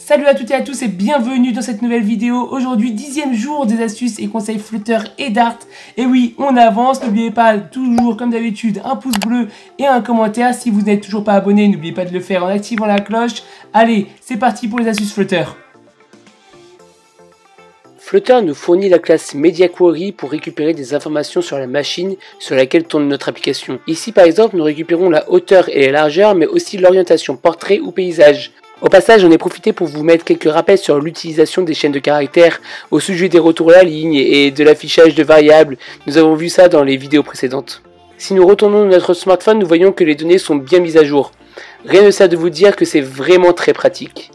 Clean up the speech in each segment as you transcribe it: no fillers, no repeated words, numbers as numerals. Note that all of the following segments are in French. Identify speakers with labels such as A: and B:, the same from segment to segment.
A: Salut à toutes et à tous et bienvenue dans cette nouvelle vidéo. Aujourd'hui, 10e jour des astuces et conseils Flutter et Dart. Et oui, on avance. N'oubliez pas, toujours comme d'habitude, un pouce bleu et un commentaire. Si vous n'êtes toujours pas abonné, n'oubliez pas de le faire en activant la cloche. Allez, c'est parti pour les astuces Flutter.
B: Flutter nous fournit la classe Media Query pour récupérer des informations sur la machine sur laquelle tourne notre application. Ici par exemple, nous récupérons la hauteur et la largeur, mais aussi l'orientation portrait ou paysage. Au passage, j'en ai profité pour vous mettre quelques rappels sur l'utilisation des chaînes de caractères au sujet des retours à la ligne et de l'affichage de variables. Nous avons vu ça dans les vidéos précédentes. Si nous retournons notre smartphone, nous voyons que les données sont bien mises à jour. Rien ne sert de vous dire que c'est vraiment très pratique.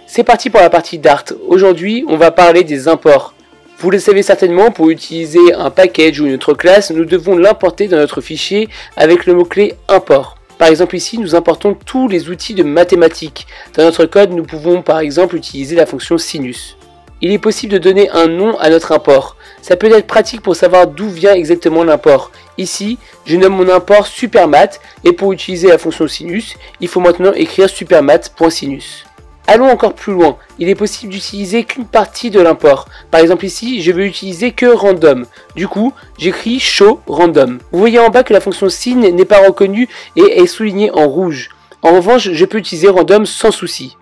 B: C'est parti pour la partie Dart. Aujourd'hui, on va parler des imports. Vous le savez certainement, pour utiliser un package ou une autre classe, nous devons l'importer dans notre fichier avec le mot-clé import. Par exemple ici, nous importons tous les outils de mathématiques. Dans notre code, nous pouvons par exemple utiliser la fonction sinus. Il est possible de donner un nom à notre import. Ça peut être pratique pour savoir d'où vient exactement l'import. Ici, je nomme mon import supermat et pour utiliser la fonction sinus, il faut maintenant écrire supermat.sinus. Allons encore plus loin, il est possible d'utiliser qu'une partie de l'import. Par exemple ici, je veux utiliser que random. Du coup, j'écris show random. Vous voyez en bas que la fonction sin n'est pas reconnue et est soulignée en rouge. En revanche, je peux utiliser random sans souci.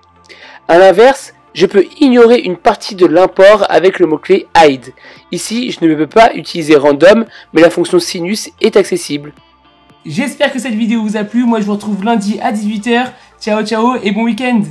B: A l'inverse, je peux ignorer une partie de l'import avec le mot-clé hide. Ici, je ne peux pas utiliser random, mais la fonction sinus est accessible.
A: J'espère que cette vidéo vous a plu. Moi, je vous retrouve lundi à 18 h. Ciao, ciao et bon week-end.